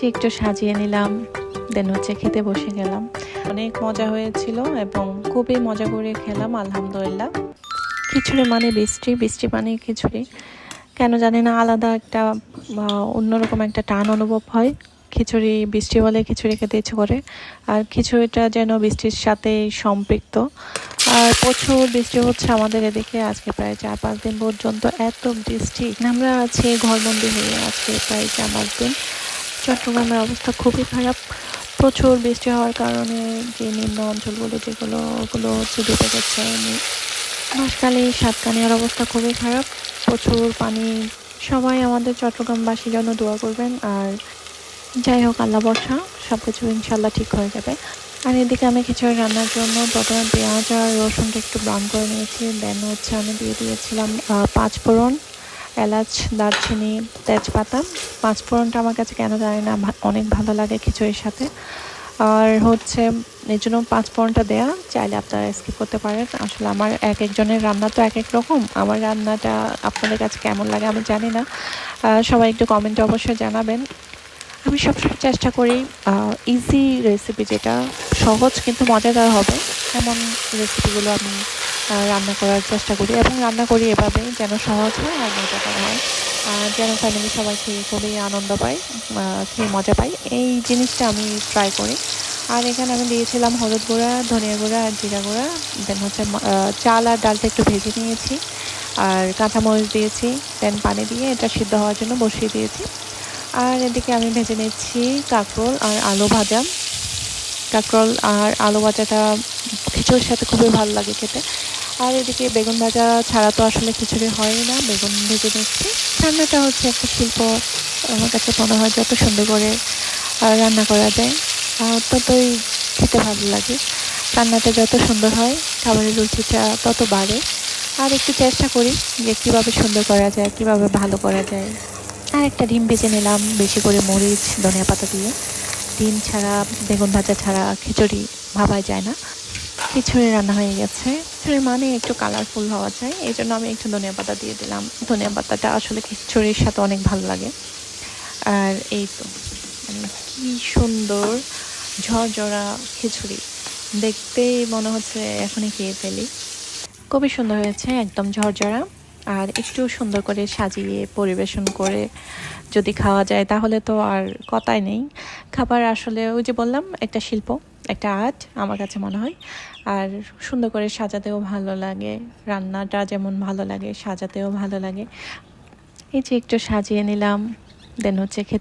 যে একটু সাজিয়ে নিলাম, দেন হচ্ছে খেতে বসে গেলাম। অনেক মজা হয়েছিল এবং খুবই মজা করে খেলাম আলহামদুলিল্লাহ। খিচুড়ি মানে বৃষ্টি, বৃষ্টি মানে খিচুড়ি, কেন জানি না আলাদা একটা অন্যরকম একটা টান অনুভব হয়। খিচুড়ি বৃষ্টি হলে খিচুড়ি খেতে ইচ্ছে করে, আর খিচুড়িটা যেন বৃষ্টির সাথে সম্পৃক্ত। আর প্রচুর বৃষ্টি হচ্ছে আমাদের এদিকে, আজকে প্রায় 4-5 দিন পর্যন্ত এত বৃষ্টি। আমরা আছি ঘরবন্দি হয়ে, আজকে প্রায় 4-5 দিন। চট্টগ্রামের অবস্থা খুবই খারাপ। প্রচুর বৃষ্টি হওয়ার কারণে যে নিম্ন অঞ্চলগুলো যেগুলো, ওগুলো হচ্ছে ডুবে যাচ্ছে। বাঁশখালী, সাতকানিয়ার অবস্থা খুবই খারাপ, প্রচুর পানি। সবাই আমাদের চট্টগ্রামবাসীর জন্য দোয়া করবেন। আর যাই হোক, আল্লাহ ভরসা, সব কিছু ইনশাল্লাহ ঠিক হয়ে যাবে। আর এদিকে আমি খিচুড়ি রান্নার জন্য প্রথমে পেঁয়াজ আর রসুনটা একটু ব্রাউন করে নিয়েছি। দেন হচ্ছে আমি দিয়ে দিয়েছিলাম 5 ফোড়ন, এলাচ, দারচিনি, তেজপাতা। 5 ফোড়নটা আমার কাছে কেন জানি না অনেক ভালো লাগে খিচুড়ির সাথে। আর হচ্ছে এই জন্য 5 ফোড়নটা দেয়া, চাইলে আপনারা স্কিপ করতে পারেন। আসলে আমার এক একজনের রান্না তো এক এক রকম, আমার রান্নাটা আপনাদের কাছে কেমন লাগে আমি জানি না। সবাই একটু কমেন্টে অবশ্যই জানাবেন। আমি সবসময় চেষ্টা করি ইজি রেসিপি, যেটা সহজ কিন্তু মজাদার হবে, এমন রেসিপিগুলো আমি রান্না করার চেষ্টা করি, এবং রান্না করি এভাবেই যেন সহজ হয় আর মজাদার হয়, যেন ফ্যামিলি সবাই খেয়ে খুবই আনন্দ পায়, খেয়ে মজা পায়, এই জিনিসটা আমি ট্রাই করি। আর এখানে আমি দিয়েছিলাম হলুদ গুঁড়া, ধনিয়া গুঁড়া আর জিরা গুঁড়া। দেন হচ্ছে চাল আর ডালটা একটু ভেজে নিয়েছি, আর কাঁচামরিচ দিয়েছি। দেন পানি দিয়ে এটা সিদ্ধ হওয়ার জন্য বসিয়ে দিয়েছি। আর এদিকে আমি ভেজে নিচ্ছি কাঁকরোল আর আলু ভাজা। কাঁকরোল আর আলু ভাজাটা খিচুড়ির সাথে খুবই ভালো লাগে খেতে। আর এদিকে বেগুন ভাজা ছাড়া তো আসলে খিচুড়ি হয় না, বেগুন ভেজে নিচ্ছি। রান্নাটা হচ্ছে একটা শিল্প, আমার কাছে মনে হয় যত সুন্দর করে রান্না করা যায় ততই খেতে ভালো লাগে। রান্নাটা যত সুন্দর হয়, খাবারের রুচিটা তত বাড়ে। আর একটু চেষ্টা করি যে কীভাবে সুন্দর করা যায়, কীভাবে ভালো করা যায়। আর একটা ডিম ভেজে নিলাম বেশি করে মরিচ ধনিয়া পাতা দিয়ে। ডিম ছাড়া, বেগুন ভাজা ছাড়া খিচুড়ি ভাবাই যায় না। খিচুড়ি রান্না হয়ে গেছে। খিচুড়ি মানে একটু কালারফুল হওয়া চাই, এই জন্য আমি একটু ধনিয়া পাতা দিয়ে দিলাম। ধনিয়া পাতাটা আসলে খিচুড়ির সাথে অনেক ভালো লাগে। আর এই তো, মানে কি সুন্দর ঝরঝরা খিচুড়ি, দেখতেই মনে হচ্ছে এখনই খেয়ে ফেলি। খুবই সুন্দর হয়েছে, একদম ঝরঝরা। আর একটু সুন্দর করে সাজিয়ে পরিবেশন করে যদি খাওয়া যায় তাহলে তো আর কথাই নেই। খাবার আসলে ওই যে বললাম, একটা শিল্প, একটা আর্ট আমার কাছে মনে হয়। আর সুন্দর করে সাজাতেও ভালো লাগে, রান্নাটা যেমন ভালো লাগে সাজাতেও ভালো লাগে। এই যে একটু সাজিয়ে নিলাম, দেন হচ্ছে খেতে